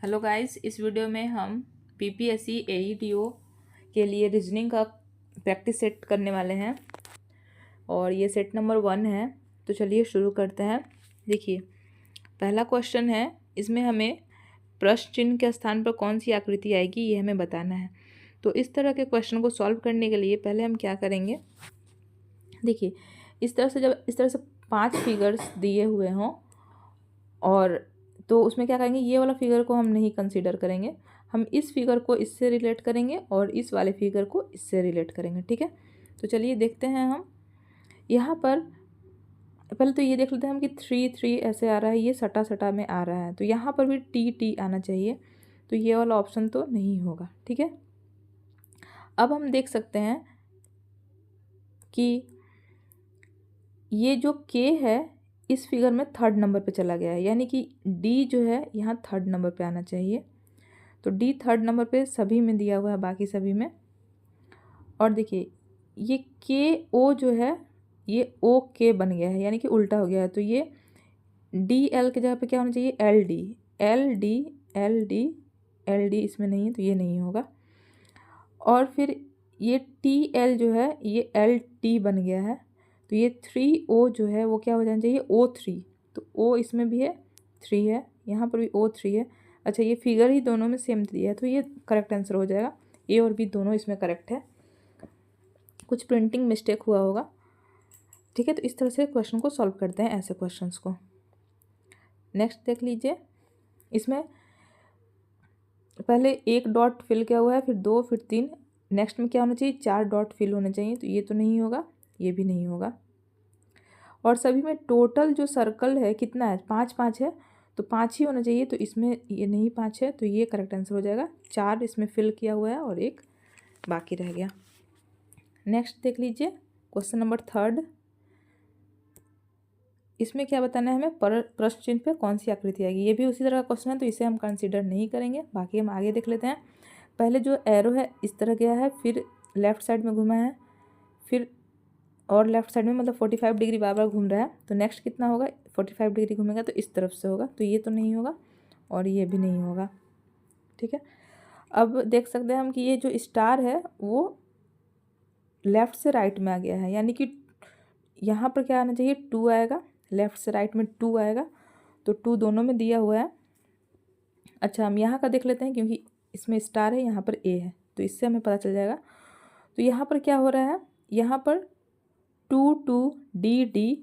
Hello guys, इस video में हम पीपीएससी एईटीओ के लिए रीजनिंग का प्रैक्टिस सेट करने वाले हैं और ये सेट नंबर 1 है। तो चलिए शुरू करते हैं। देखिए, पहला क्वेश्चन है, इसमें हमें प्रश्न चिन्ह के स्थान पर कौन सी आकृति आएगी ये हमें बताना है। तो इस तरह के क्वेश्चन को सॉल्व करने के लिए पहले हम क्या करेंगे। देखिए, इस तरह से 5 फिगर्स दिए हुए हों और तो उसमें क्या करेंगे, ये वाला फिगर को हम नहीं कंसीडर करेंगे, हम इस फिगर को इससे रिलेट करेंगे और इस वाले फिगर को इससे रिलेट करेंगे। ठीक है, तो चलिए देखते हैं। हम यहाँ पर पहले तो ये देख लेते हैं हम कि 3 ऐसे आ रहा है, ये सटा सटा में आ रहा है, तो यहाँ पर भी टी आना चाहिए, तो ये वाला ऑप्शन तो नहीं होगा। ठीक है, अब हम देख सकते हैं कि ये जो के है इस फिगर में 3rd नंबर पे चला गया है, यानी कि डी जो है यहाँ 3rd नंबर पे आना चाहिए। तो डी 3rd नंबर पे सभी में दिया हुआ है, बाकी सभी में। और देखिए, ये के ओ जो है ये ओ के बन गया है, यानी कि उल्टा हो गया है। तो ये डी एल के जगह पे क्या होना चाहिए, L D L D L D L D, इसमें नहीं है तो ये नहीं होगा। और फिर ये टी एल जो है ये एल टी बन गया है, तो ये 3 ओ जो है वो क्या हो जाना चाहिए, O3। तो ओ इसमें भी है, 3 है, यहाँ पर भी O3 है। अच्छा, ये फिगर ही दोनों में सेम दिया है, तो ये करेक्ट आंसर हो जाएगा। ए और बी दोनों इसमें करेक्ट है, कुछ प्रिंटिंग मिस्टेक हुआ होगा। ठीक है, तो इस तरह से क्वेश्चन को सॉल्व करते हैं, ऐसे क्वेश्चंस को। नेक्स्ट देख लीजिए, इसमें पहले 1 डॉट फिल किया हुआ है, फिर 2, फिर 3। नेक्स्ट में क्या होना चाहिए, 4 डॉट फिल होने चाहिए, तो ये तो नहीं होगा, ये भी नहीं होगा। और सभी में टोटल जो सर्कल है कितना है, 5 है, तो 5 ही होना चाहिए, तो इसमें ये नहीं 5 है, तो ये करेक्ट आंसर हो जाएगा। 4 इसमें फिल किया हुआ है और 1 बाकी रह गया। नेक्स्ट देख लीजिए, क्वेश्चन नंबर 3rd। इसमें क्या बताना है हमें, प्रश्न चिन्ह पे कौन सी आकृति आएगी। ये भी उसी तरह का क्वेश्चन है, तो इसे हम कंसिडर नहीं करेंगे। बाकी हम आगे देख लेते हैं। पहले जो एरो है इस तरह गया है, फिर लेफ्ट साइड में घुमा है, फिर और लेफ्ट साइड में मतलब 45 डिग्री बार बार घूम रहा है। तो नेक्स्ट कितना होगा, 45 डिग्री घूमेगा तो इस तरफ से होगा, तो ये तो नहीं होगा और ये भी नहीं होगा। ठीक है, अब देख सकते हैं हम कि ये जो स्टार है वो लेफ़्ट से राइट में आ गया है, यानी कि यहाँ पर क्या आना चाहिए, 2 आएगा, लेफ़्ट से राइट में 2 आएगा, तो 2 दोनों में दिया हुआ है। अच्छा, हम यहाँ का देख लेते हैं, क्योंकि इसमें स्टार है, यहाँ पर ए है, तो इससे हमें पता चल जाएगा। तो यहाँ पर क्या हो रहा है, यहाँ पर 2 डी डी,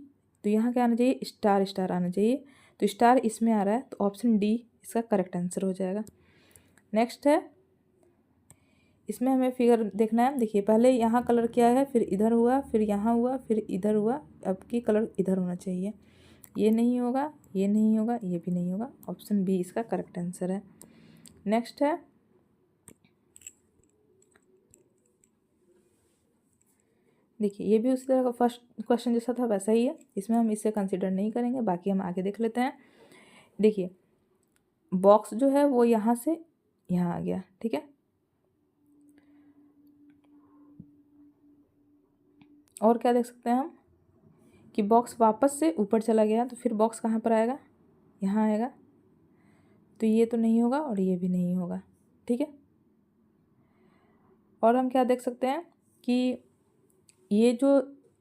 तो यहाँ क्या आना चाहिए, स्टार स्टार आना चाहिए, तो स्टार इसमें आ रहा है, तो ऑप्शन डी इसका करेक्ट आंसर हो जाएगा। नेक्स्ट है, इसमें हमें फिगर देखना है। देखिए, पहले यहाँ कलर किया है, फिर इधर हुआ, फिर यहाँ हुआ, फिर इधर हुआ, अब की कलर इधर होना चाहिए। ये नहीं होगा, ये नहीं होगा, ये भी नहीं होगा, ऑप्शन बी इसका करेक्ट आंसर है। नेक्स्ट है, देखिए ये भी उसी तरह का फर्स्ट क्वेश्चन जैसा था वैसा ही है, इसमें हम इसे कंसिडर नहीं करेंगे। बाकी हम आगे देख लेते हैं। देखिए, बॉक्स जो है वो यहाँ से यहाँ आ गया। ठीक है, और क्या देख सकते हैं हम कि बॉक्स वापस से ऊपर चला गया, तो फिर बॉक्स कहाँ पर आएगा, यहाँ आएगा, तो ये तो नहीं होगा और ये भी नहीं होगा। ठीक है, और हम क्या देख सकते हैं कि ये जो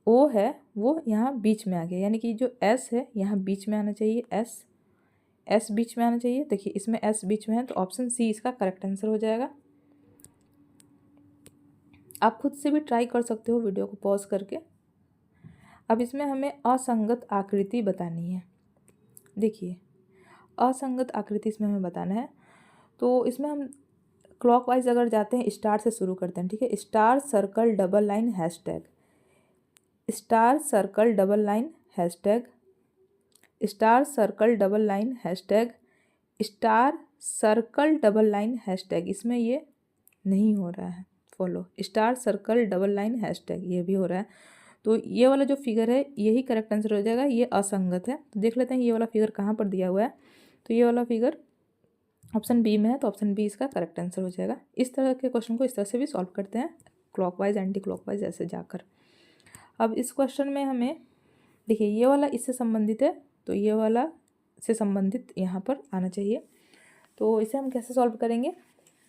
ओ है वो यहाँ बीच में आ गया, यानी कि जो एस है यहाँ बीच में आना चाहिए, एस बीच में आना चाहिए। देखिए, इसमें एस बीच में है, तो ऑप्शन सी इसका करेक्ट आंसर हो जाएगा। आप खुद से भी ट्राई कर सकते हो वीडियो को पॉज करके। अब इसमें हमें असंगत आकृति बतानी है। देखिए, असंगत आकृति इसमें हमें बताना है, तो इसमें हम क्लॉकवाइज अगर जाते हैं, स्टार से शुरू करते हैं। ठीक है, star circle double line hashtag, star circle double line hashtag, star circle double line hashtag, star circle double line hashtag. इसमें ये नहीं हो रहा है follow, star circle double line hashtag ये भी हो रहा है, तो ये वाला जो फिगर है यही करेक्ट आंसर हो जाएगा, ये असंगत है। तो देख लेते हैं ये वाला फिगर कहाँ पर दिया हुआ है, तो ये वाला फिगर ऑप्शन बी में है, तो ऑप्शन बी इसका करेक्ट आंसर हो जाएगा। इस तरह के क्वेश्चन को इस तरह से भी सॉल्व करते हैं, क्लॉकवाइज एंटी क्लॉकवाइज ऐसे जाकर। अब इस क्वेश्चन में हमें देखिए, ये वाला इससे संबंधित है, तो ये वाला से संबंधित यहाँ पर आना चाहिए। तो इसे हम कैसे सॉल्व करेंगे,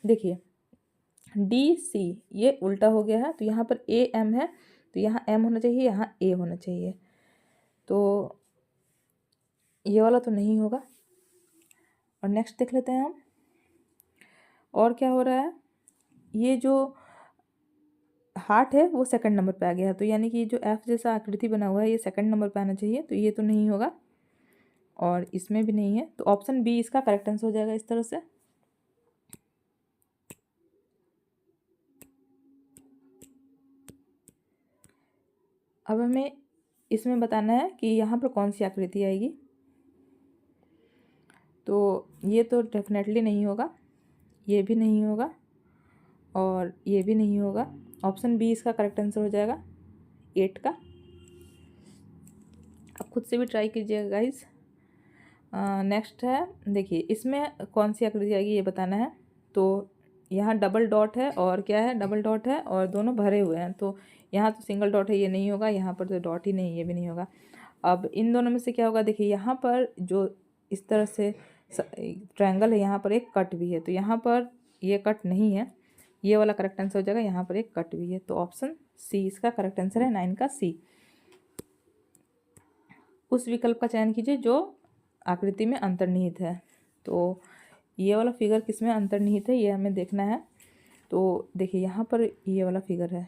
देखिए डी सी ये उल्टा हो गया है, तो यहाँ पर ए एम है, तो यहाँ एम होना चाहिए, यहाँ ए होना चाहिए, तो ये वाला तो नहीं होगा। और नेक्स्ट देख लेते हैं हम, और क्या हो रहा है, ये जो हार्ट है वो सेकंड नंबर पे आ गया है, तो यानी कि जो एफ जैसा आकृति बना हुआ है ये सेकंड नंबर पे आना चाहिए, तो ये तो नहीं होगा और इसमें भी नहीं है, तो ऑप्शन बी इसका करेक्ट आंसर हो जाएगा इस तरह से। अब हमें इसमें बताना है कि यहाँ पर कौन सी आकृति आएगी, तो ये तो डेफिनेटली नहीं होगा, ये भी नहीं होगा और ये भी नहीं होगा, ऑप्शन बी इसका करेक्ट आंसर हो जाएगा 8 का। आप खुद से भी ट्राई कीजिएगा गाइस। नेक्स्ट है, देखिए इसमें कौन सी आकृति आएगी ये बताना है, तो यहाँ डबल डॉट है और क्या है, डबल डॉट है और दोनों भरे हुए हैं, तो यहाँ तो सिंगल डॉट है, ये नहीं होगा, यहाँ पर तो डॉट ही नहीं, ये भी नहीं होगा। अब इन दोनों में से क्या होगा, देखिए यहाँ पर जो इस तरह से ट्रायंगल है, यहाँ पर एक कट भी है, तो यहाँ पर ये कट नहीं है, ये वाला करेक्ट आंसर हो जाएगा, यहाँ पर एक कट भी है, तो ऑप्शन सी इसका करेक्ट आंसर है 9 का सी। उस विकल्प का चयन कीजिए जो आकृति में अंतर्निहित है, तो ये वाला फिगर किस में अंतर्निहित है ये हमें देखना है। तो देखिए यहाँ पर ये वाला फिगर है,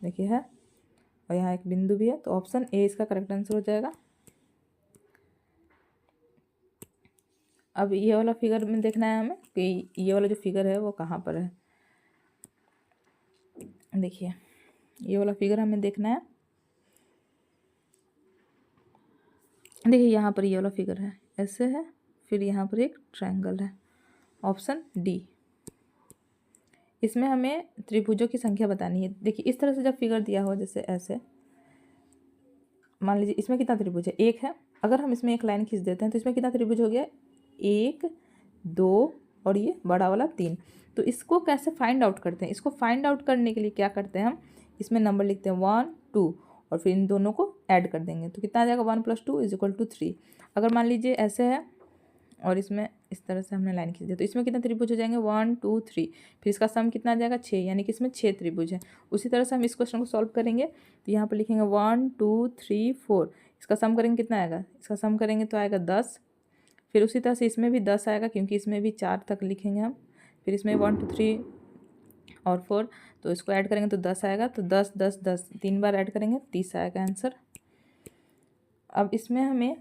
देखिए है, और यहाँ एक बिंदु भी है, तो ऑप्शन ए इसका करेक्ट आंसर हो जाएगा। अब ये वाला फिगर में देखना है हमें कि ये वाला जो फिगर है वो कहाँ पर है, देखिए ये वाला फिगर हमें देखना है, देखिए यहाँ पर ये वाला फिगर है, ऐसे है, फिर यहाँ पर एक ट्रायंगल है, ऑप्शन डी। इसमें हमें त्रिभुजों की संख्या बतानी है। देखिए इस तरह से जब फिगर दिया हो, जैसे ऐसे मान लीजिए इसमें कितना त्रिभुज है, एक है, अगर हम इसमें एक लाइन खींच देते हैं तो इसमें कितना त्रिभुज हो गया, 1 2 और ये बड़ा वाला 3। तो इसको कैसे फाइंड आउट करते हैं, इसको फाइंड आउट करने के लिए क्या करते हैं हम, इसमें नंबर लिखते हैं 1 2 और फिर इन दोनों को ऐड कर देंगे, तो कितना आ जाएगा 1 + 2 = 3। अगर मान लीजिए ऐसे है और इसमें इस तरह से हमने लाइन खींच दिया, तो इसमें कितने त्रिभुज हो जाएंगे 1 2 3, फिर इसका सम कितना आ जाएगा 6, यानी कि इसमें 6 त्रिभुज है। उसी तरह से हम इस क्वेश्चन को सॉल्व करेंगे, तो यहाँ पर लिखेंगे 1 2 3 4, इसका सम करेंगे कितना आएगा, इसका सम करेंगे तो आएगा 10, फिर उसी तरह से इसमें भी 10 आएगा क्योंकि इसमें भी 4 तक लिखेंगे हम, फिर इसमें 1 2 3 और 4, तो इसको ऐड करेंगे तो 10 आएगा, तो 10 10 10 3 बार ऐड करेंगे 30 आएगा आंसर। अब इसमें हमें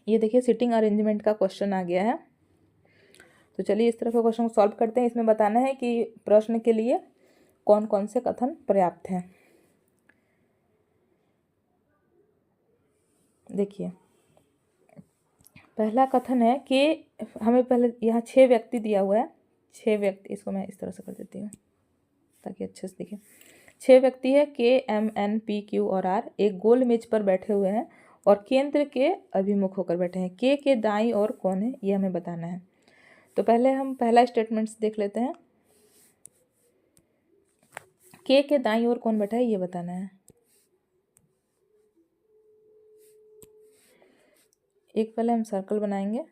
ये देखिए सिटिंग अरेंजमेंट का क्वेश्चन आ गया है, तो चलिए इस तरह के क्वेश्चन को सॉल्व करते हैं। इसमें बताना है कि प्रश्न के लिए कौन कौन से कथन पर्याप्त हैं। देखिए पहला कथन है कि हमें पहले यहाँ 6 व्यक्ति दिया हुआ है, 6 व्यक्ति, इसको मैं इस तरह से कर देती हूँ ताकि अच्छे से दिखे। 6 व्यक्ति है के एम एन पी क्यू और आर एक गोल मेज पर बैठे हुए हैं और केंद्र के अभिमुख होकर बैठे हैं। के दाईं ओर कौन है ये हमें बताना है। तो पहले हम पहला स्टेटमेंट्स देख लेते हैं। के दाईं ओर कौन बैठा है ये बताना है। एक पहले हम सर्कल बनाएंगे,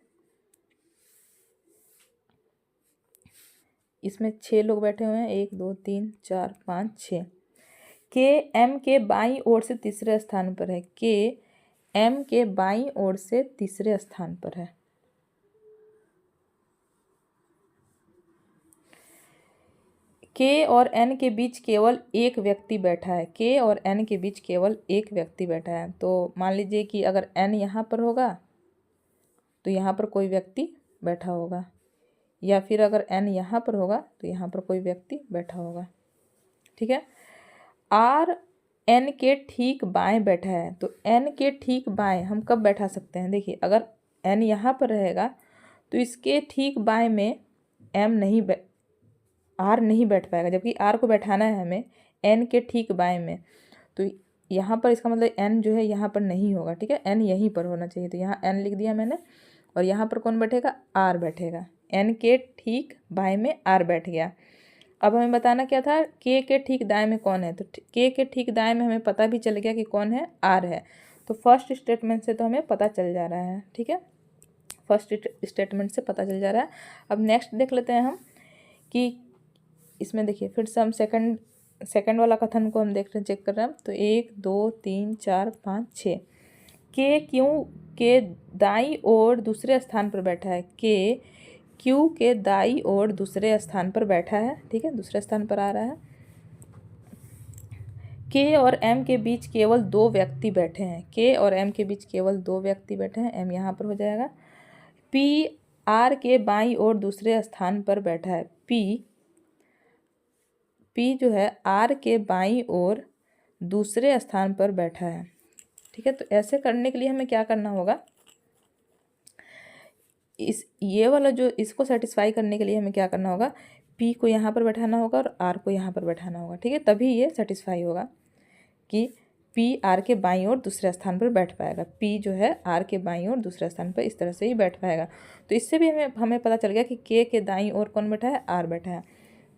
इसमें 6 लोग बैठे हुए हैं, 1 2 3 4 5 6। के एम के बाईं ओर से तीसरे स्थान पर है, के एम के बाईं ओर से तीसरे स्थान पर है। के और एन के बीच केवल एक व्यक्ति बैठा है, के और एन के बीच केवल एक व्यक्ति बैठा है। तो मान लीजिए कि अगर एन यहाँ पर होगा तो यहाँ पर कोई व्यक्ति बैठा होगा, या फिर अगर एन यहाँ पर होगा तो यहाँ पर कोई व्यक्ति बैठा होगा। ठीक है। आर एन के ठीक बाएं बैठा है, तो एन के ठीक बाएं हम कब बैठा सकते हैं। देखिए अगर एन यहाँ पर रहेगा तो इसके ठीक बाएं में आर नहीं बैठ पाएगा, जबकि आर को बैठाना है हमें एन के ठीक बाएं में, तो यहाँ पर इसका मतलब एन जो है यहाँ पर नहीं होगा। ठीक है, एन यहीं पर होना चाहिए, तो यहाँ एन लिख दिया मैंने, और यहाँ पर कौन बैठेगा, आर बैठेगा। एन के ठीक बाएं में आर बैठ गया। अब हमें बताना क्या था, के ठीक दाएं में कौन है, तो के ठीक दाएं में हमें पता भी चल गया कि कौन है, आर है। तो फर्स्ट स्टेटमेंट से तो हमें पता चल जा रहा है। ठीक है, फर्स्ट स्टेटमेंट से पता चल जा रहा है। अब नेक्स्ट देख लेते हैं हम कि इसमें देखिए फिर से हम सेकंड वाला कथन को हम देख रहे हैं, चेक कर रहे हैं। तो 1 2 3 4 5 6 के क्यू के दाईं ओर दूसरे स्थान पर बैठा है। के क्यू के दाईं ओर दूसरे स्थान पर बैठा है, ठीक है, दूसरे स्थान पर आ रहा है। के और एम के बीच केवल 2 व्यक्ति बैठे हैं। के और एम के बीच केवल 2 व्यक्ति बैठे हैं, एम यहाँ पर हो जाएगा। पी आर के बाईं ओर दूसरे स्थान पर बैठा है। पी जो है आर के बाईं ओर दूसरे स्थान पर बैठा है, ठीक है। तो ऐसे करने के लिए हमें क्या करना होगा, ये वाला जो इसको सेटिस्फाई करने के लिए हमें क्या करना होगा, पी को यहाँ पर बैठाना होगा और आर को यहाँ पर बैठाना होगा, ठीक है। तभी ये सेटिस्फाई होगा कि पी आर के बाईं ओर दूसरे स्थान पर बैठ पाएगा। पी जो है आर के बाईं ओर दूसरे स्थान पर इस तरह से ही बैठ पाएगा। तो इससे भी हमें पता चल गया कि के दाईं ओर कौन बैठा है, आर बैठा है।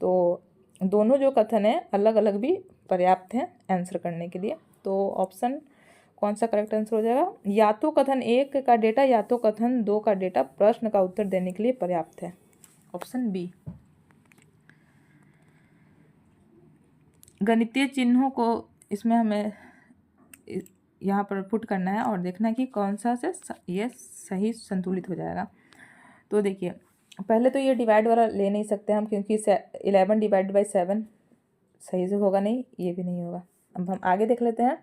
तो दोनों जो कथन है अलग अलग भी पर्याप्त हैं आंसर करने के लिए। तो ऑप्शन कौन सा करेक्ट आंसर हो जाएगा, या तो कथन 1 का डेटा या तो कथन 2 का डेटा प्रश्न का उत्तर देने के लिए पर्याप्त है, ऑप्शन बी। गणितीय चिन्हों को इसमें हमें यहाँ पर पुट करना है और देखना है कि कौन सा से ये सही संतुलित हो जाएगा। तो देखिए पहले तो ये डिवाइड वाला ले नहीं सकते हम, क्योंकि 11 डिवाइड बाई 7 सही से होगा नहीं, ये भी नहीं होगा। अब हम आगे देख लेते हैं।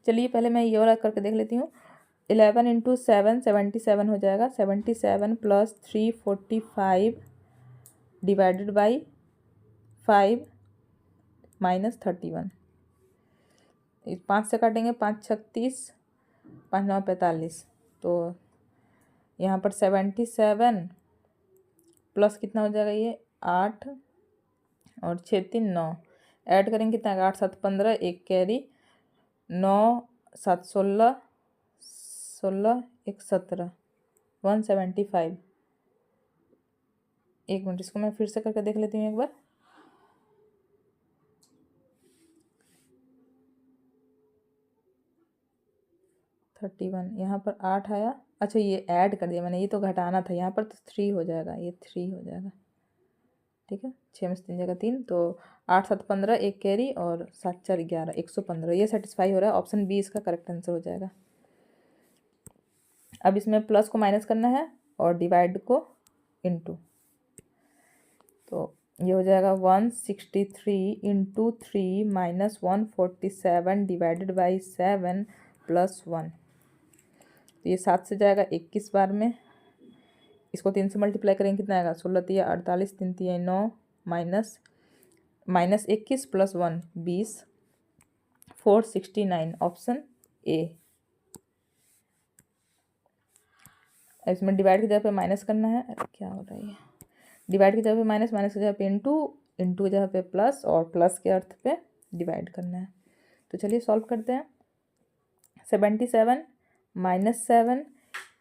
चलिए पहले मैं ये वाला करके देख लेती हूँ। 11 इंटू 7 77 हो जाएगा। 77 प्लस 3 45 डिवाइडेड बाई 5 माइनस 31। 5 से काटेंगे, 5 36, 5 9 45। तो यहाँ पर 77 प्लस कितना हो जाएगा, ये 8 और 6 3 9, ऐड करेंगे कितना, 8 7 15, एक कैरी, 9 7 16, 16 1 17, 175। एक मिनट, इसको मैं फिर से करके देख लेती हूँ एक बार। थर्टी वन, यहाँ पर 8 आया, अच्छा ये ऐड कर दिया मैंने, ये तो घटाना था, यहाँ पर तो 3 हो जाएगा, ये 3 हो जाएगा, ठीक है। 6 में से 3 जगह 3, तो 8 7 15, एक कैरी और 7 4 11, 115। ये सेटिस्फाई हो रहा है, ऑप्शन बी इसका करेक्ट आंसर हो जाएगा। अब इसमें प्लस को माइनस करना है और डिवाइड को इनटू, तो ये हो जाएगा 163 into 3 minus 147 divided by 7 plus 1। तो ये 7 से जाएगा 21 बार में, इसको 3 से मल्टीप्लाई करेंगे कितना आएगा, 16 तिया 48, 3 तिया 9, माइनस 21 प्लस 1 20, 469, ऑप्शन ए। इसमें डिवाइड की जगह पे माइनस करना है, क्या हो रहा है, डिवाइड की जगह पे माइनस, माइनस की जगह पे इंटू, इंटू की जगह पे प्लस और प्लस के अर्थ पे डिवाइड करना है। तो चलिए सॉल्व करते हैं। 77 माइनस 7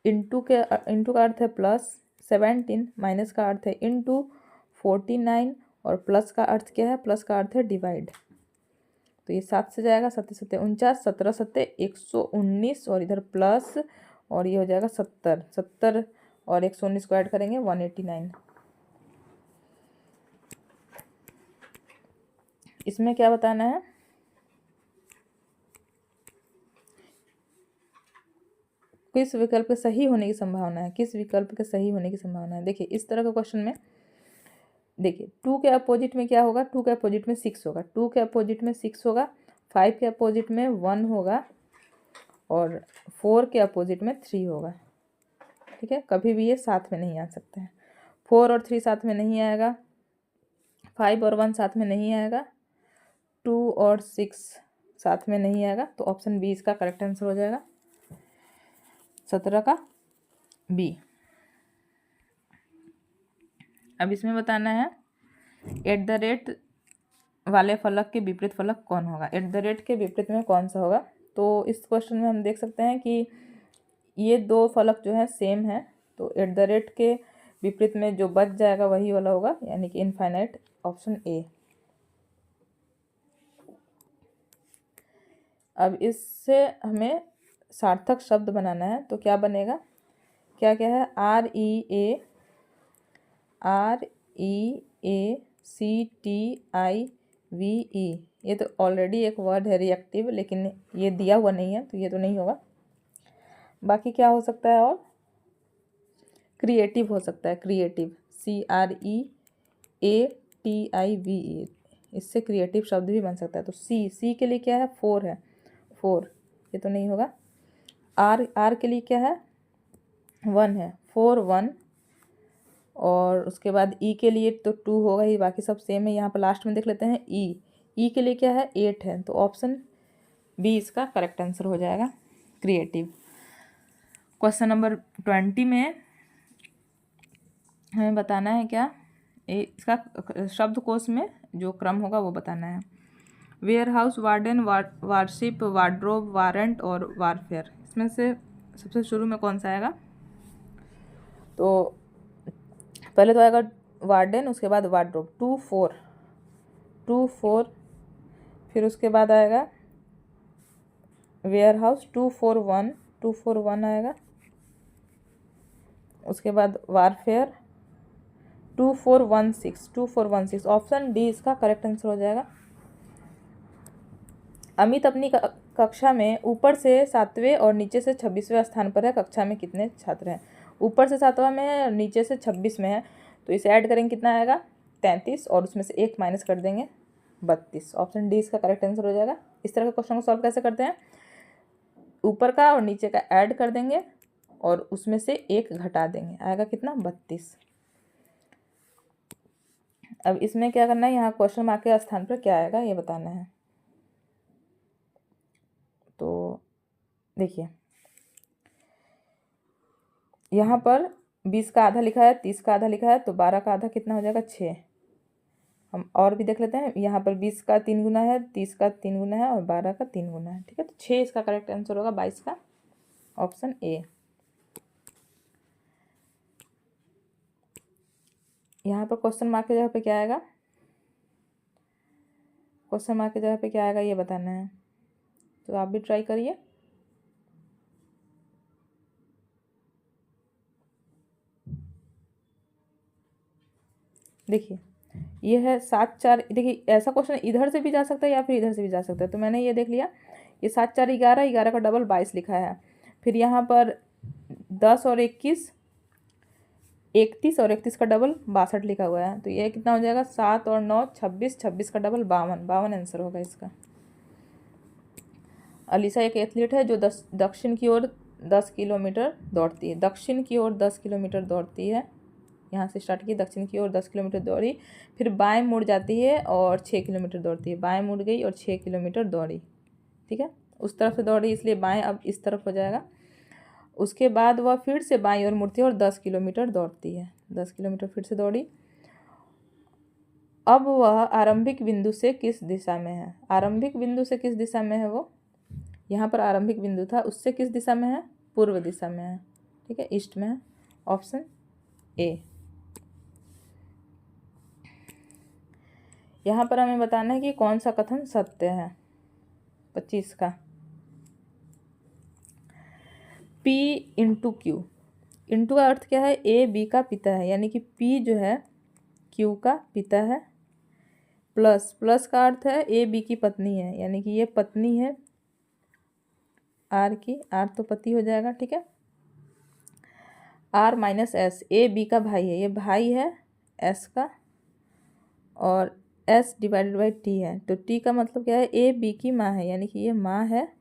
इंटू का अर्थ है प्लस, 17 माइनस का अर्थ है इंटू, 49 और प्लस का अर्थ क्या है, प्लस का अर्थ है डिवाइड। तो ये 7 से जाएगा, 7 7 49, 17 7 119 और इधर प्लस, और ये हो जाएगा 70 और 119 को ऐड करेंगे 189। इसमें क्या बताना है, किस विकल्प के सही होने की संभावना है, किस विकल्प के सही होने की संभावना है। देखिए इस तरह के क्वेश्चन में देखिए 2 के अपोजिट में क्या होगा, 2 के अपोजिट में 6 होगा, 2 के अपोजिट में 6 होगा, 5 के अपोजिट में 1 होगा और 4 के अपोजिट में 3 होगा, ठीक है। कभी भी ये साथ में नहीं आ सकते हैं। 4 और 3 साथ में नहीं आएगा, 5 और 1 साथ में नहीं आएगा, 2 और 6 साथ में नहीं आएगा। तो ऑप्शन बी इसका करेक्ट आंसर हो जाएगा, 17 का बी। अब इसमें बताना है एट द रेट वाले फलक के विपरीत फलक कौन होगा। एट द रेट के विपरीत में कौन सा होगा, तो इस क्वेश्चन में हम देख सकते हैं कि ये 2 फलक जो है सेम है, तो एट द रेट के विपरीत में जो बच जाएगा वही वाला होगा, यानी कि इनफाइनाइट, ऑप्शन ए। अब इससे हमें सार्थक शब्द बनाना है, तो क्या बनेगा, क्या क्या है, REACTIVE, ये तो ऑलरेडी एक वर्ड है रिएक्टिव, लेकिन ये दिया हुआ नहीं है तो ये तो नहीं होगा। बाकी क्या हो सकता है, और क्रिएटिव हो सकता है, क्रिएटिव, CREATIVE, इससे क्रिएटिव शब्द भी बन सकता है। तो सी के लिए क्या है, 4 है, 4, ये तो नहीं होगा। आर के लिए क्या है, 1 है, 4 1, और उसके बाद ई के लिए तो 2 होगा ही, बाकी सब सेम है। यहाँ पर लास्ट में देख लेते हैं ई के लिए क्या है, 8 है, तो ऑप्शन बी इसका करेक्ट आंसर हो जाएगा, क्रिएटिव। क्वेश्चन नंबर 20 में हमें बताना है क्या, इसका शब्दकोश में जो क्रम होगा वो बताना है। Warehouse, warden, warship, wardrobe, warrant और वारफेयर, इसमें से सबसे शुरू में कौन सा आएगा? तो पहले तो आएगा वार्डन, उसके बाद वार्ड्रोब, 2 4, फिर उसके बाद आएगा वेयर हाउस, 2 4 1 आएगा। उसके बाद वारफेयर 2 4 1 6, ऑप्शन डी इसका करेक्ट आंसर हो जाएगा। अमित अपनी कक्षा में ऊपर से 7वें और नीचे से 26वें स्थान पर है। कक्षा में कितने छात्र हैं? ऊपर से 7वां में है और नीचे से 26 में है, तो इसे ऐड करेंगे कितना आएगा, 33, और उसमें से 1 माइनस कर देंगे, 32। ऑप्शन डी इसका करेक्ट आंसर हो जाएगा। इस तरह के क्वेश्चन को सॉल्व कैसे करते हैं, ऊपर का और नीचे का ऐड कर देंगे और उसमें से 1 घटा देंगे, आएगा कितना, 32। अब इसमें क्या करना है, यहाँ क्वेश्चन मार्क के स्थान पर क्या आएगा ये बताना है। तो देखिए यहाँ पर 20 का आधा लिखा है, 30 का आधा लिखा है, तो 12 का आधा कितना हो जाएगा, 6। हम और भी देख लेते हैं, यहाँ पर 20 का 3 गुना है, 30 का 3 गुना है और 12 का 3 गुना है, ठीक है। तो 6 इसका करेक्ट आंसर होगा, 22 का, ऑप्शन ए। यहाँ पर क्वेश्चन मार्क की जगह पे क्या आएगा, क्वेश्चन मार्क की जगह पे क्या आएगा ये बताना है, तो आप भी ट्राई करिए। देखिए ये है 7 4, देखिए ऐसा क्वेश्चन इधर से भी जा सकता है या फिर इधर से भी जा सकता है, तो मैंने ये देख लिया, ये 7 4 11, 11 का डबल 22 लिखा है। फिर यहाँ पर 10 और 21, 31 और 31 का डबल 62 लिखा हुआ है, तो ये कितना हो जाएगा, 7 और 9 26, 26 का डबल 52 आंसर होगा इसका। अलीसा एक एथलीट है जो दक्षिण की ओर 10 किलोमीटर दौड़ती है। दक्षिण की ओर 10 किलोमीटर दौड़ती है, यहाँ से स्टार्ट की, दक्षिण की ओर 10 किलोमीटर दौड़ी, फिर बाएं मुड़ जाती है और 6 किलोमीटर दौड़ती है। बाएं मुड़ गई और 6 किलोमीटर दौड़ी, ठीक है, उस तरफ से दौड़ी इसलिए बाएं अब इस तरफ हो जाएगा। उसके बाद वह फिर से बाईं ओर मुड़ती है और 10 किलोमीटर दौड़ती है, 10 किलोमीटर फिर से दौड़ी। अब वह आरंभिक बिंदु से किस दिशा में है? आरंभिक बिंदु से किस दिशा में है वो, यहाँ पर आरंभिक बिंदु था, उससे किस दिशा में है, पूर्व दिशा में है, ठीक है, ईस्ट में है, ऑप्शन ए। यहाँ पर हमें बताना है कि कौन सा कथन सत्य है। 25 का P इंटू क्यू, इंटू का अर्थ क्या है, ए बी का पिता है, यानी कि P जो है Q का पिता है, प्लस प्लस का अर्थ है ए बी की पत्नी है, यानी कि ये पत्नी है आर की, आर तो पति हो जाएगा, ठीक है। R minus S, A B का भाई है, ये भाई है एस का, और एस डिवाइडेड बाई टी है, तो टी का मतलब क्या है, ए बी की माँ है, यानी कि ये माँ है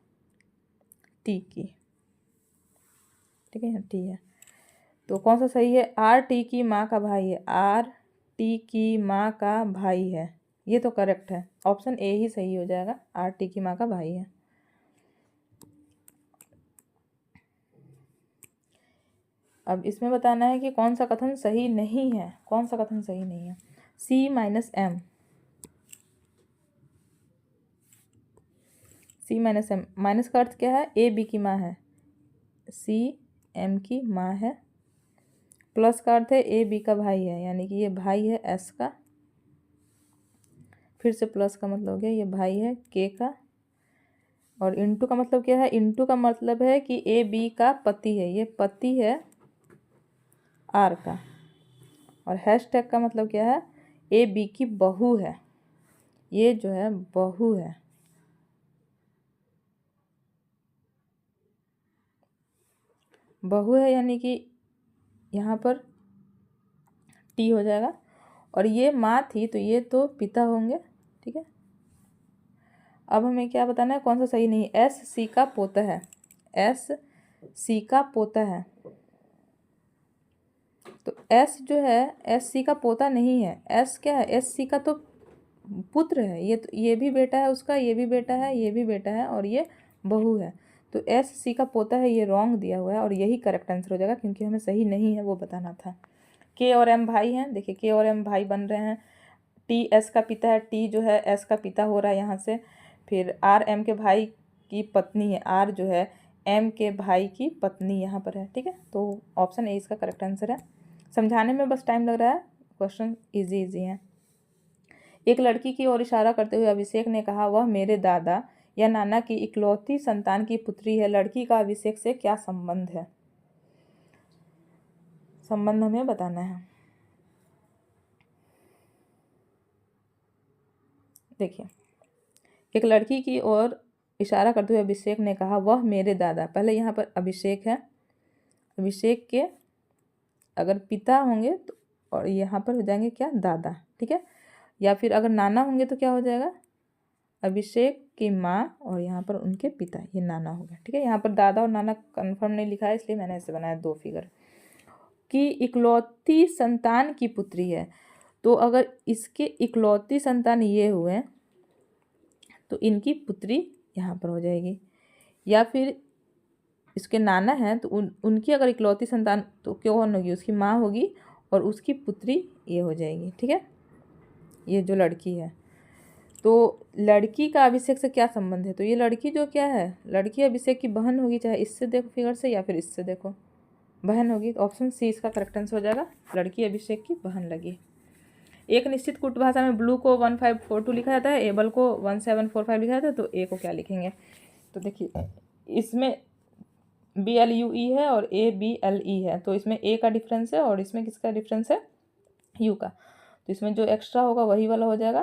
टी की, ठीक है, टी है। तो कौन सा सही है, आर टी की माँ का भाई है, आर टी की माँ का भाई है, ये तो करेक्ट है, ऑप्शन ए ही सही हो जाएगा, आर टी की माँ का भाई है। अब इसमें बताना है कि कौन सा कथन सही नहीं है, कौन सा कथन सही नहीं है। सी माइनस एम, सी माइनस एम, माइनस का अर्थ क्या है, ए बी की माँ है, सी एम की माँ है, प्लस का अर्थ है ए बी का भाई है, यानी कि ये भाई है एस का, फिर से प्लस का मतलब हो गया ये भाई है के का, और इंटू का मतलब क्या है, इंटू का मतलब है कि ए बी का पति है, ये पति है आर का। और हैशटैग का मतलब क्या है, ए बी की बहू है, ये जो है बहू है। बहू है यानी कि यहाँ पर टी हो जाएगा। और ये माँ थी तो ये तो पिता होंगे, ठीक है। अब हमें क्या बताना है, कौन सा सही नहीं। एस सी का पोता है, एस सी का पोता है। तो एस जो है एस सी का पोता नहीं है, एस क्या है, एस सी का तो पुत्र है। ये तो ये भी बेटा है उसका, ये भी बेटा है, ये भी बेटा है, और ये बहू है। तो एस सी का पोता है, ये रॉन्ग दिया हुआ है और यही करेक्ट आंसर हो जाएगा, क्योंकि हमें सही नहीं है वो बताना था। के और एम भाई हैं, देखिए के और एम भाई बन रहे हैं। टी एस का पिता है, टी जो है एस का पिता हो रहा है यहाँ से। फिर आर एम के भाई की पत्नी है, आर जो है एम के भाई की पत्नी यहाँ पर है, ठीक है। तो ऑप्शन ए इसका करेक्ट आंसर है। समझाने में बस टाइम लग रहा है, क्वेश्चन इजी इजी है। एक लड़की की ओर इशारा करते हुए अभिषेक ने कहा, वह मेरे दादा या नाना की इकलौती संतान की पुत्री है। लड़की का अभिषेक से क्या संबंध है, संबंध हमें बताना है। देखिए, एक लड़की की ओर इशारा करते हुए अभिषेक ने कहा, वह मेरे दादा। पहले यहाँ पर अभिषेक है, अभिषेक के अगर पिता होंगे तो और यहाँ पर हो जाएंगे क्या, दादा, ठीक है। या फिर अगर नाना होंगे तो क्या हो जाएगा, अभिषेक की माँ और यहाँ पर उनके पिता, ये नाना हो गया, ठीक है। यहाँ पर दादा और नाना कंफर्म नहीं लिखा है, इसलिए मैंने ऐसे बनाया दो फिगर। कि इकलौती संतान की पुत्री है, तो अगर इसके इकलौती संतान ये हुए तो इनकी पुत्री यहाँ पर हो जाएगी। या फिर इसके नाना हैं तो उनकी अगर इकलौती संतान तो क्यों कौन होगी, उसकी माँ होगी और उसकी पुत्री ये हो जाएगी, ठीक है। ये जो लड़की है, तो लड़की का अभिषेक से क्या संबंध है, तो ये लड़की जो क्या है, लड़की अभिषेक की बहन होगी, चाहे इससे देखो फिगर से या फिर इससे देखो, बहन होगी। तो ऑप्शन सी इसका करेक्ट आंसर हो जाएगा, लड़की अभिषेक की बहन लगी। एक निश्चित कुट भाषा में ब्लू को 1542 लिखा जाता है, एबल को 1745 लिखा जाता है, तो ए को क्या लिखेंगे। तो देखिए इसमें BLUE है और ABLE है, तो इसमें ए का डिफरेंस है और इसमें किसका डिफरेंस है, यू का। तो इसमें जो एक्स्ट्रा होगा वही वाला हो जाएगा।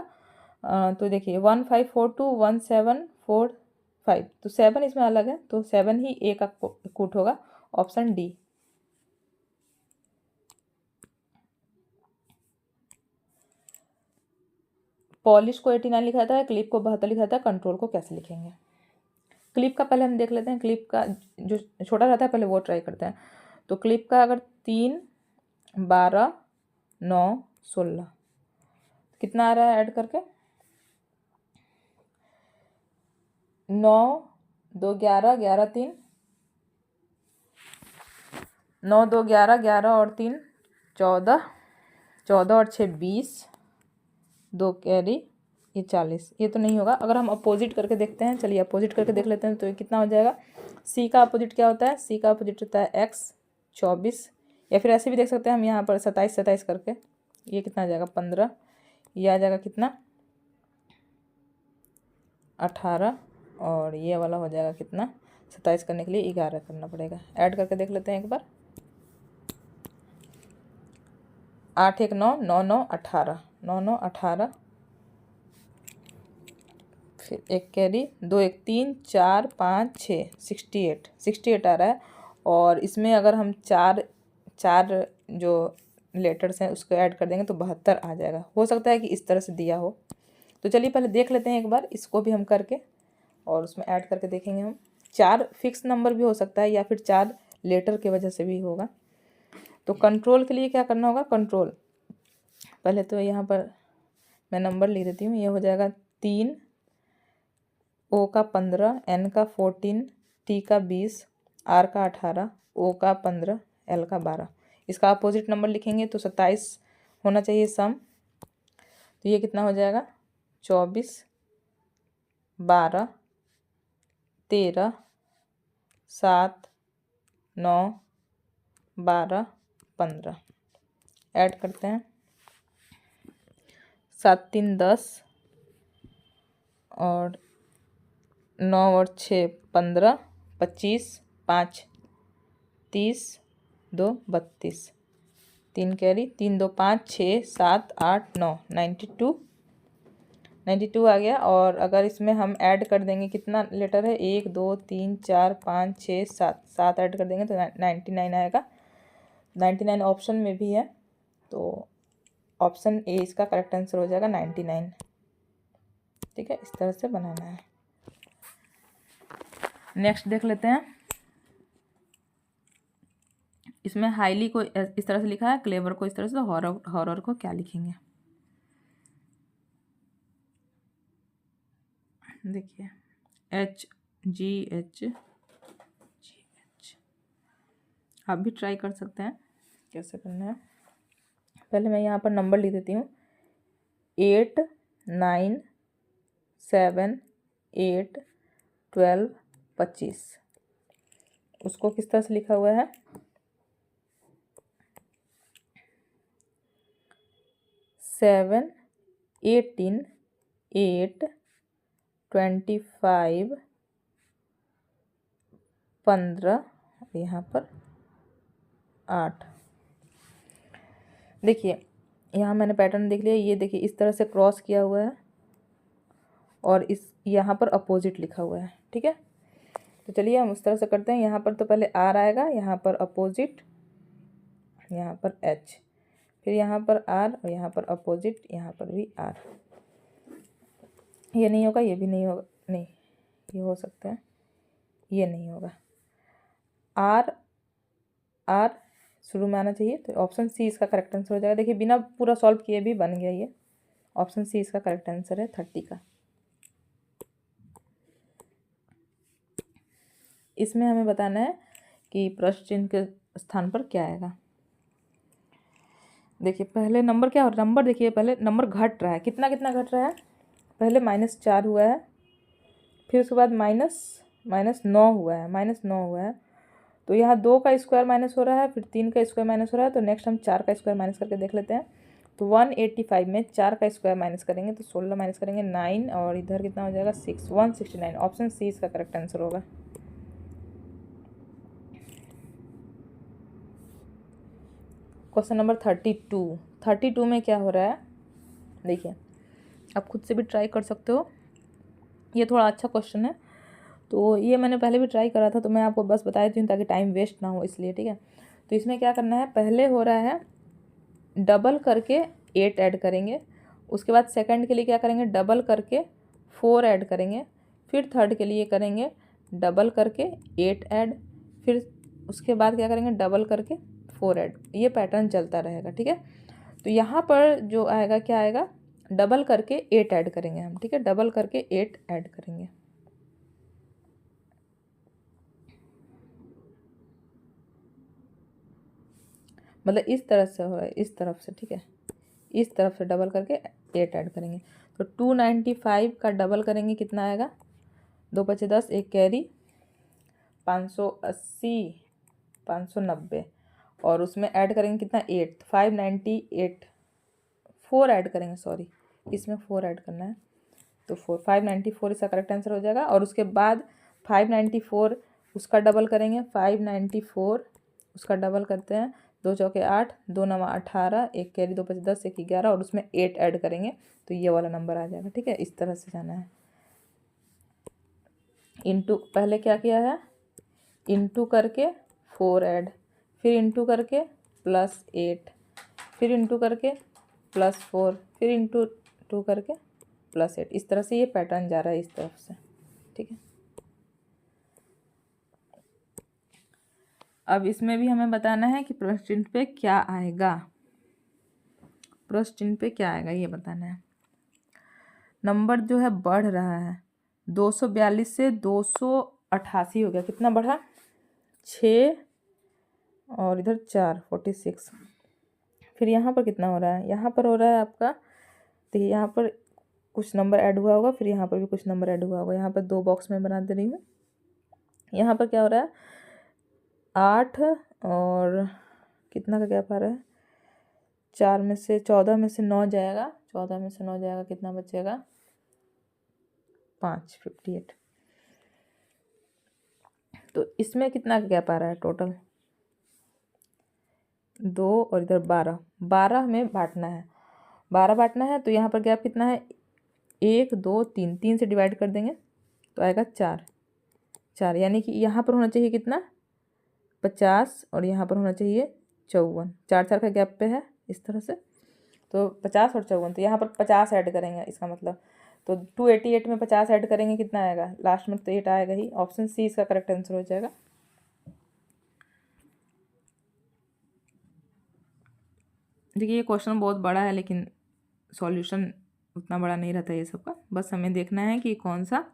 तो देखिए 1542 1745, तो 7 इसमें अलग है, तो 7 ही ए का कूट होगा, ऑप्शन डी। पॉलिश को 89 लिखा था, क्लिप को 72 लिखा था, कंट्रोल को कैसे लिखेंगे। क्लिप का पहले हम देख लेते हैं, क्लिप का जो छोटा रहता है पहले वो ट्राई करते हैं। तो क्लिप का अगर 3 12 9 16 कितना आ रहा है ऐड करके, 9 2 11 11 3 9 2 11 11 और 3 14 14 और 6 20 2 कैरी ये 40, ये तो नहीं होगा। अगर हम अपोजिट करके देखते हैं, चलिए अपोजिट करके देख लेते हैं, तो ये कितना हो जाएगा। सी का अपोजिट क्या होता है, सी का अपोजिट होता है एक्स 24, या फिर ऐसे भी देख सकते हैं हम यहाँ पर 27 27 करके, ये कितना आ जाएगा 15, ये आ जाएगा कितना 18, और ये वाला हो जाएगा कितना 27 करने के लिए 11 करना पड़ेगा। ऐड करके देख लेते हैं एक बार, 8 1 9 9 9 18 9 9 18, फिर एक कैरी 2 1 3 4 5 6 68 आ रहा है। और इसमें अगर हम चार जो लेटर्स हैं उसको ऐड कर देंगे तो 72 आ जाएगा। हो सकता है कि इस तरह से दिया हो, तो चलिए पहले देख लेते हैं एक बार इसको भी हम करके, और उसमें ऐड करके देखेंगे हम। 4 फिक्स नंबर भी हो सकता है या फिर 4 लेटर की वजह से भी होगा। तो कंट्रोल के लिए क्या करना होगा, कंट्रोल पहले तो यहाँ पर मैं नंबर लिख देती हूँ। ये हो जाएगा 3, ओ का 15, एन का 14, टी का 20, आर का 18, ओ का 15, एल का 12। इसका अपोजिट नंबर लिखेंगे तो 27 होना चाहिए सम। तो ये कितना हो जाएगा 24 12 13 7 9 12 15। ऐड करते हैं, 7 3 10 और 9 और 6 15 25 5 30 2 32। 3 कैरी, 3 2 5 6 7 8 9, 92 आ गया। और अगर इसमें हम ऐड कर देंगे, कितना लेटर है, 1 2 3 4 5 6 7, 7 ऐड कर देंगे तो 99 आएगा। 99 ऑप्शन में भी है, तो ऑप्शन ए इसका करेक्ट आंसर हो जाएगा 99। ठीक है, इस तरह से बनाना है। नेक्स्ट देख लेते हैं। इसमें हाईली को इस तरह से लिखा है, क्लेवर को इस तरह से, हॉरर को क्या लिखेंगे। देखिए HGH, आप भी ट्राई कर सकते हैं कैसे करना है। पहले मैं यहाँ पर नंबर लिख देती हूँ, 8 9 7 8 12 25। उसको किस तरह से लिखा हुआ है, 7 18 8 25 15, यहाँ पर 8। देखिए यहाँ मैंने पैटर्न देख लिया, ये देखिए इस तरह से क्रॉस किया हुआ है और इस यहाँ पर अपोजिट लिखा हुआ है। ठीक है, तो चलिए हम उस तरह से करते हैं। यहाँ पर तो पहले आर आएगा, यहाँ पर अपोजिट, यहाँ पर एच, फिर यहाँ पर आर और यहाँ पर अपोजिट, यहाँ पर भी आर। ये नहीं होगा, ये भी नहीं होगा, नहीं ये हो सकता है, ये नहीं होगा। आर आर शुरू में आना चाहिए, तो ऑप्शन सी इसका करेक्ट आंसर हो जाएगा। देखिए बिना पूरा सॉल्व किए भी बन गया ये। ऑप्शन सी इसका करेक्ट आंसर है 30 का। इसमें हमें बताना है कि प्रश्न चिन्ह के स्थान पर क्या आएगा। देखिए पहले नंबर क्या हो, नंबर देखिए पहले नंबर घट रहा है, कितना कितना घट रहा है, पहले -4 हुआ है, फिर उसके बाद -9 हुआ है, -9 हुआ है, तो यहाँ 2 का स्क्वायर माइनस हो रहा है, फिर 3 का स्क्वायर माइनस हो रहा है। तो नेक्स्ट हम 4 का स्क्वायर माइनस करके देख लेते हैं। तो 185 में 4 का स्क्वायर माइनस करेंगे तो 16 माइनस करेंगे 9, और इधर कितना हो जाएगा 6, 169। ऑप्शन सी इसका करेक्ट आंसर होगा। क्वेश्चन नंबर 32 में क्या हो रहा है, देखिए आप खुद से भी ट्राई कर सकते हो, ये थोड़ा अच्छा क्वेश्चन है। तो ये मैंने पहले भी ट्राई करा था, तो मैं आपको बस बता देती हूँ ताकि टाइम वेस्ट ना हो इसलिए। ठीक है, तो इसमें क्या करना है, पहले हो रहा है डबल करके 8 ऐड करेंगे, उसके बाद सेकंड के लिए क्या करेंगे, डबल करके 4 ऐड करेंगे, फिर थर्ड के लिए करेंगे डबल करके 8 ऐड, फिर उसके बाद क्या करेंगे, डबल करके 4 ऐड। ये पैटर्न चलता रहेगा। ठीक है, तो यहाँ पर जो आएगा क्या आएगा, डबल करके 8 ऐड करेंगे हम। ठीक है, डबल करके 8 ऐड करेंगे। मतलब इस तरह से हो रहा है, इस तरफ से। ठीक है, इस तरफ से डबल करके 8 ऐड करेंगे। तो 295 का डबल करेंगे, कितना आएगा, 2 5 10, 1 कैरी, 580 590, और उसमें ऐड करेंगे कितना, 8, 598, 4 ऐड करेंगे, सॉरी इसमें 4 ऐड करना है, तो 594 इसका करेक्ट आंसर हो जाएगा। और उसके बाद 594 उसका डबल करेंगे, 594 उसका डबल करते हैं, 2 चौके 8, 2 9 18, 1 कैरी, 2 5 10, 1 11, और उसमें 8 ऐड करेंगे तो ये वाला नंबर आ जाएगा। ठीक है, इस तरह से जाना है। इंटू पहले क्या किया है, इंटू करके 4 ऐड, फिर इंटू करके +8, फिर इंटू करके +4, फिर इंटू 2 करके +8। इस तरह से ये पैटर्न जा रहा है इस तरफ से। ठीक है, अब इसमें भी हमें बताना है कि प्रश्न चिन्ह पे क्या आएगा, प्रश्न चिन्ह पे क्या आएगा ये बताना है। नंबर जो है बढ़ रहा है, 242 से 288 हो गया, कितना बढ़ा, 6 और इधर 4, 46। फिर यहाँ पर कितना हो रहा है, यहाँ पर हो रहा है आपका, देखिए यहाँ पर कुछ नंबर ऐड हुआ होगा, फिर यहाँ पर भी कुछ नंबर ऐड हुआ होगा। यहाँ पर 2 बॉक्स में बना दे रही हूँ। यहाँ पर क्या हो रहा है, 8 और कितना का गैप आ रहा है, 4 में से 14 में से 9 जाएगा, 14 में से 9 जाएगा, कितना बचेगा, 5, 58। तो इसमें कितना का गैप आ रहा है टोटल, 2 और इधर 12, 12 हमें बांटना है, 12 बांटना है। तो यहाँ पर गैप कितना है, 1 2 3, 3 से डिवाइड कर देंगे तो आएगा 4, 4 यानी कि यहाँ पर होना चाहिए कितना 50 और यहाँ पर होना चाहिए 54, 4 4 का गैप पे है इस तरह से। तो 50 और 54, तो यहाँ पर 50 ऐड करेंगे इसका मतलब, तो 288 में 50 ऐड करेंगे कितना आएगा, लास्ट में तो 8 आएगा ही। ऑप्शन सी इसका करेक्ट आंसर हो जाएगा। देखिए ये क्वेश्चन बहुत बड़ा है लेकिन सॉल्यूशन उतना बड़ा नहीं रहता ये सबका, बस हमें देखना है कि कौन सा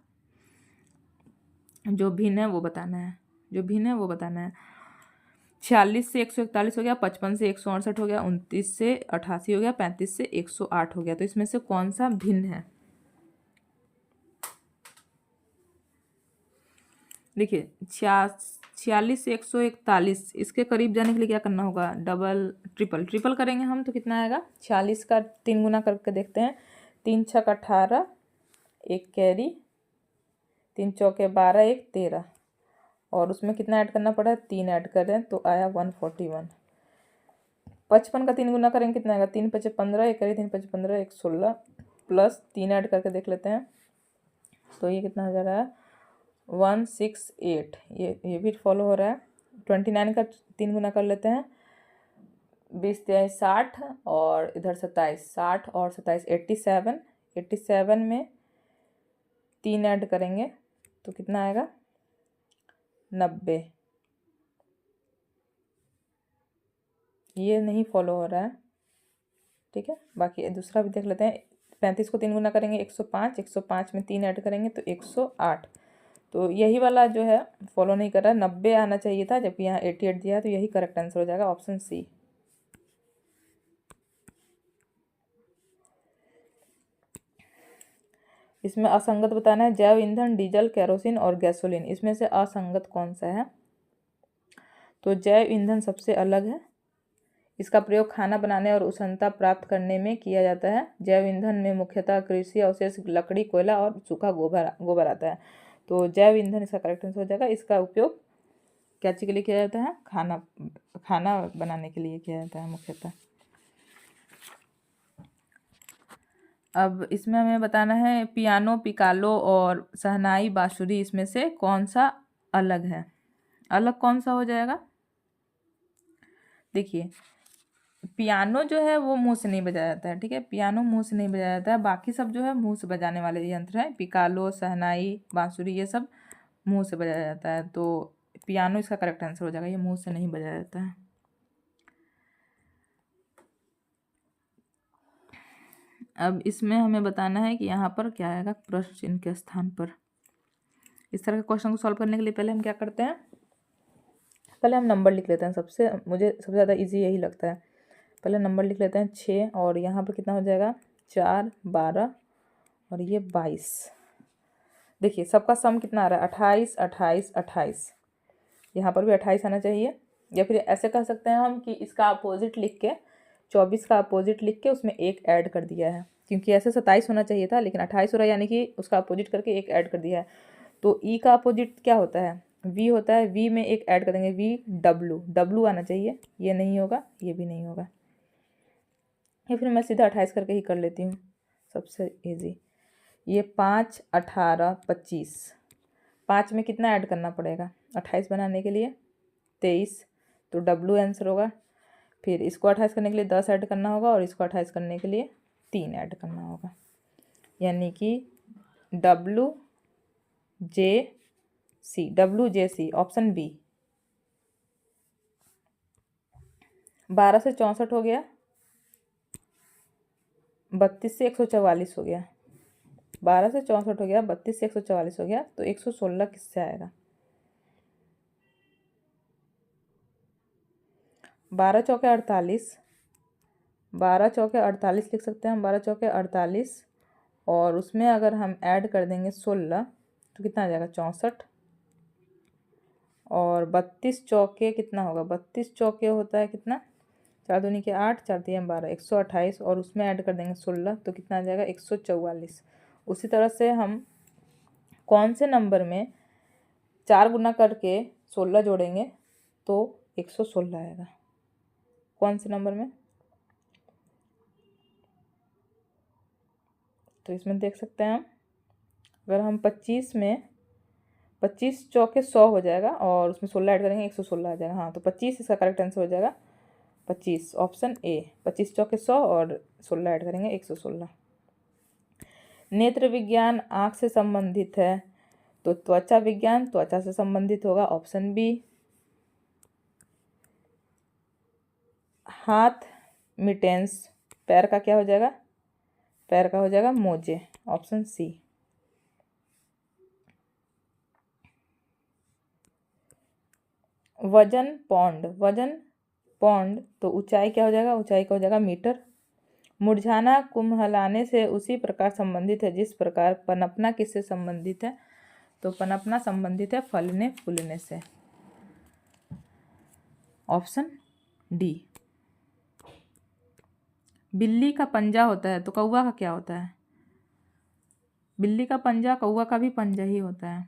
जो भिन्न है वो बताना है, जो भिन्न है वो बताना है। 46 से 141 हो गया, 55 से 168 हो गया, 29 से 88 हो गया, 35 से 108 हो गया। तो इसमें से कौन सा भिन्न है। देखिए 46 से 141 इसके करीब जाने के लिए क्या करना होगा, डबल ट्रिपल करेंगे हम तो कितना आएगा, 46 का 3 गुना करके देखते हैं, 3 छक 18, 1 कैरी, 3 चौके 12, 1 13, और उसमें कितना ऐड करना पड़ा है, 3 ऐड कर रहे हैं तो आया 141। 55 का 3 गुना करेंगे कितना आएगा, 3 5 15, 1 कैरी 3 5 15, 1 16 प्लस 3 ऐड करके देख लेते हैं तो ये कितना हो जा रहा है 168, ये भी फॉलो हो रहा है। 29 का 3 गुना कर लेते हैं, 20 23 60 और इधर 27, 60 और 27 87, 87 में 3 ऐड करेंगे तो कितना आएगा 90। ये नहीं फॉलो हो रहा है, ठीक है। बाकी दूसरा भी देख लेते हैं, 35 को 3 गुना करेंगे 105, 105 में 3 ऐड करेंगे तो 108। तो यही वाला जो है फॉलो नहीं कर रहा है, 90 आना चाहिए था जबकि यहाँ 88 दिया है, तो यही करेक्ट आंसर हो जाएगा, ऑप्शन सी। इसमें असंगत बताना है, जैव ईंधन, डीजल, केरोसिन और गैसोलीन, इसमें से असंगत कौन सा है। तो जैव ईंधन सबसे अलग है, इसका प्रयोग खाना बनाने और उष्णता प्राप्त करने में किया जाता है। जैव ईंधन में मुख्यतः कृषि अवशेष, लकड़ी, कोयला और सूखा गोबर आता है। तो जैव ईंधन इसका करेक्ट आंसर हो जाएगा। इसका उपयोग क्या चीज़ के लिए किया जाता है, खाना बनाने के लिए किया जाता है मुख्यतः। अब इसमें हमें बताना है पियानो, पिकालो और शहनाई, बांसुरी, इसमें से कौन सा अलग है। अलग कौन सा हो जाएगा, देखिए पियानो जो है वो मुंह से नहीं बजाया जाता है, ठीक है, पियानो मुंह से नहीं बजाया जाता है। बाकी सब जो है मुंह से बजाने वाले यंत्र हैं, पिकालो, शहनाई, बांसुरी, ये सब मुंह से बजाया जाता है। तो पियानो इसका करेक्ट आंसर हो जाएगा, ये मुंह से नहीं बजाया जाता है। अब इसमें हमें बताना है कि यहाँ पर क्या आएगा प्रश्न चिन्ह के स्थान पर। इस तरह के क्वेश्चन को सॉल्व करने के लिए पहले हम क्या करते हैं, पहले हम नंबर लिख लेते हैं। मुझे सबसे ज़्यादा इजी यही लगता है। पहले नंबर लिख लेते हैं 6 और यहाँ पर कितना हो जाएगा 4, 12 और ये 22। देखिए सबका सम कितना आ रहा है 28, 28, 28, यहाँ पर भी 28 आना चाहिए। या फिर ऐसे कह सकते हैं हम कि इसका अपोजिट लिख के, 24 का अपोजिट लिख के उसमें 1 ऐड कर दिया है, क्योंकि ऐसे 27 होना चाहिए था लेकिन 28 हो रहा है, यानी कि उसका अपोजिट करके 1 ऐड कर दिया है। तो ई का अपोजिट क्या होता है, वी होता है, वी में 1 ऐड कर देंगे, वी डब्लू आना चाहिए, ये नहीं होगा, ये भी नहीं होगा। या फिर मैं सीधा 28 करके ही कर लेती हूँ, सबसे इजी। ये 5, 18, 25, 5 में कितना ऐड करना पड़ेगा 28 बनाने के लिए 23, तो डब्लू आंसर होगा। फिर इसको 28 करने के लिए 10 ऐड करना होगा और इसको 28 करने के लिए 3 ऐड करना होगा, यानी कि WJC, ऑप्शन बी। 12 से 64 हो गया, 32 से 144 हो गया, 12 से 64 हो गया, 32 से 144 हो गया, तो 116 किससे आएगा। 12 चौके 48, 12 चौके 48 लिख सकते हैं हम, 12 चौके 48 और उसमें अगर हम ऐड कर देंगे 16 तो कितना आ जाएगा 64, और 32 चौके कितना होगा, 32 चौके होता है कितना, 4 दूनी के 8, 4 दिए 12, 128 और उसमें ऐड कर देंगे 16 तो कितना आ जाएगा 144। उसी तरह से हम कौन से नंबर में 4 गुना करके 16 जोड़ेंगे तो 116 आएगा, कौन से नंबर में, तो इसमें देख सकते हैं हम, अगर हम 25 में 25 चौके 100 हो जाएगा और उसमें 16 ऐड करेंगे 116 आ जाएगा। हाँ, तो 25 इसका करेक्ट आंसर हो जाएगा 25, ऑप्शन ए। 25 चौके 100 और 16 ऐड करेंगे 116। नेत्र विज्ञान आँख से संबंधित है, तो त्वचा विज्ञान त्वचा से संबंधित होगा, ऑप्शन बी। हाथ मिटेंस, पैर का क्या हो जाएगा, पैर का हो जाएगा मोजे, ऑप्शन सी। वजन पौंड, वजन पौंड, तो ऊंचाई क्या हो जाएगा, ऊंचाई का हो जाएगा मीटर। मुरझाना कुम्हलाने से उसी प्रकार संबंधित है जिस प्रकार पनपना किससे संबंधित है, तो पनपना संबंधित है फलने फूलने से, ऑप्शन डी। बिल्ली का पंजा होता है तो कौवा का क्या होता है, बिल्ली का पंजा कौवा का भी पंजा ही होता है।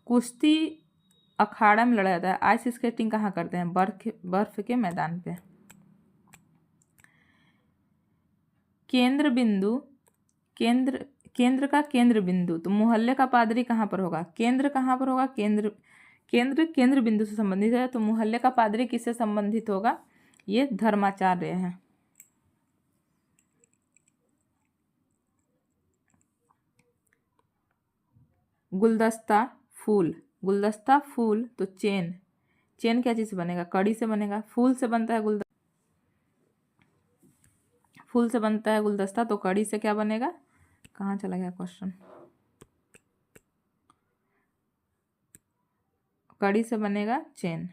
कुश्ती अखाड़ा में लड़ा जाता है, आइस स्केटिंग कहाँ करते हैं, बर्फ के मैदान पे। केंद्र बिंदु, केंद्र का केंद्र बिंदु, तो मोहल्ले का पादरी कहाँ पर होगा, केंद्र कहाँ पर होगा, केंद्र बिंदु से संबंधित है, तो मोहल्ले का पादरी किससे संबंधित होगा, ये धर्माचार्य है। गुलदस्ता फूल, गुलदस्ता फूल, तो चेन, चेन क्या चीज़ से बनेगा, कड़ी से बनेगा। फूल से बनता है फूल से बनता है गुलदस्ता, तो कड़ी से क्या बनेगा, कहाँ चला गया क्वेश्चन, कड़ी से बनेगा चेन।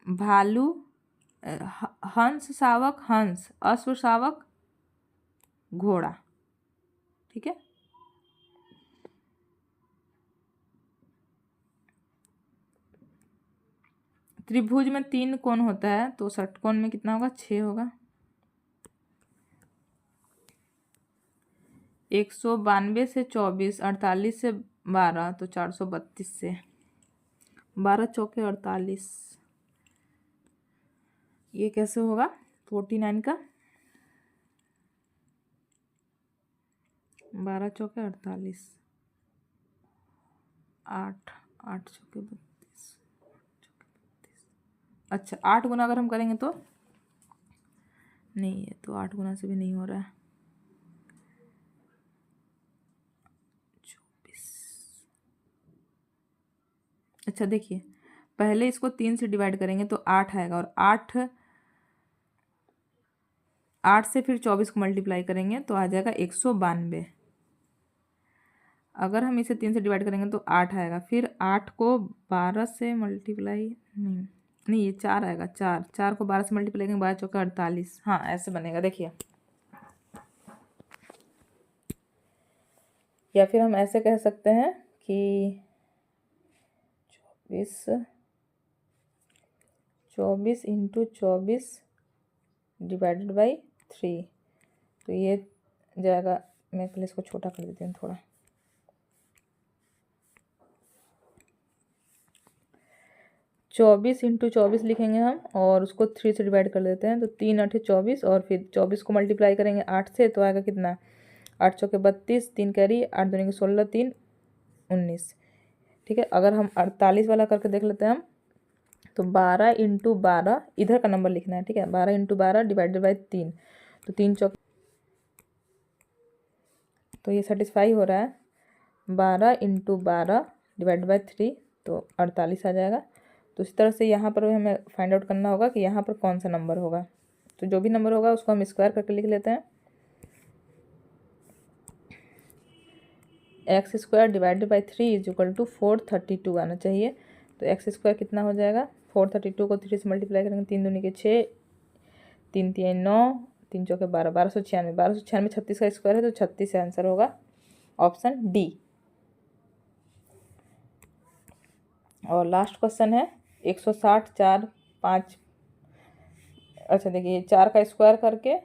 भालू, हंस शावक हंस, अश्व शावक घोड़ा, ठीक है। त्रिभुज में 3 कोण होता है, तो षटकोण में कितना होगा, 6 होगा। 192 से 24, 48 से 12, तो 432 से 12 चौके 48, ये कैसे होगा 49 का, 12 चौके 48, 8 8 चौके 32, अच्छा 8 गुना अगर हम करेंगे तो नहीं है, तो 8 गुना से भी नहीं हो रहा है, 24। अच्छा देखिए, पहले इसको 3 से डिवाइड करेंगे तो 8 आएगा, और 8 से फिर 24 को मल्टीप्लाई करेंगे तो आ जाएगा 192। अगर हम इसे 3 से डिवाइड करेंगे तो 8 आएगा, फिर 8 को 12 से मल्टीप्लाई नहीं ये 4 आएगा, 4 को 12 से मल्टीप्लाई करेंगे, 12 चौका 48, हाँ ऐसे बनेगा देखिए। या फिर हम ऐसे कह सकते हैं कि 24 इंटू 24 डिवाइडेड बाई 3, तो ये जाएगा, मैं पहले इसको छोटा कर देती हूँ थोड़ा, 24 इंटू 24 लिखेंगे हम और उसको 3 से डिवाइड कर देते हैं, तो 3 8 24, और फिर 24 को मल्टीप्लाई करेंगे 8 से, तो आएगा कितना, 8 चौके 32, 3 कैरी, 8 दूनी के 16, 3 19, ठीक है। अगर हम 48 वाला करके देख लेते हैं हम, तो 12 इंटू 12 इधर का नंबर लिखना है, ठीक है, 12 इंटू 12 डिवाइडेड बाई 3, तो 3 चौके, तो ये सेटिस्फाई हो रहा है। 12 इंटू 12 डिवाइड बाई 3, तो 48 आ जाएगा। तो इस तरह से यहाँ पर हमें फाइंड आउट करना होगा कि यहाँ पर कौन सा नंबर होगा, तो जो भी नंबर होगा उसको हम स्क्वायर करके लिख लेते हैं। X square divided by 3 is equal to 432 आना चाहिए, तो एक्स स्क्वायर कितना हो जाएगा, 432 को 3 से मल्टीप्लाई करेंगे, 3 दूनी के 6, 3 3 9, 3 चौके 12, 1296, 1296 36 का स्क्वायर है, तो 36 आंसर होगा, ऑप्शन डी। और लास्ट क्वेश्चन है 160 4 5, अच्छा देखिए 4 का स्क्वायर करके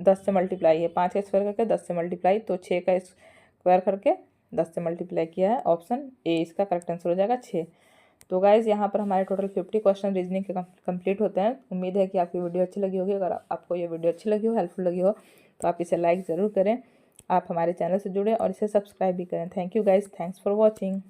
10 से मल्टीप्लाई है, 5 का स्क्वायर करके 10 से मल्टीप्लाई, तो 6 का स्क्वायर करके 10 से मल्टीप्लाई किया है, ऑप्शन ए इसका करेक्ट आंसर हो जाएगा 6। तो गाइज़ यहाँ पर हमारे टोटल 50 क्वेश्चन रीजनिंग के कंप्लीट होते हैं। उम्मीद है कि आपकी वीडियो अच्छी लगी होगी। अगर आपको ये वीडियो अच्छी लगी हो, हेल्पफुल लगी हो, तो आप इसे लाइक ज़रूर करें। आप हमारे चैनल से जुड़ें और इसे सब्सक्राइब भी करें। Thank you guys, thanks for watching.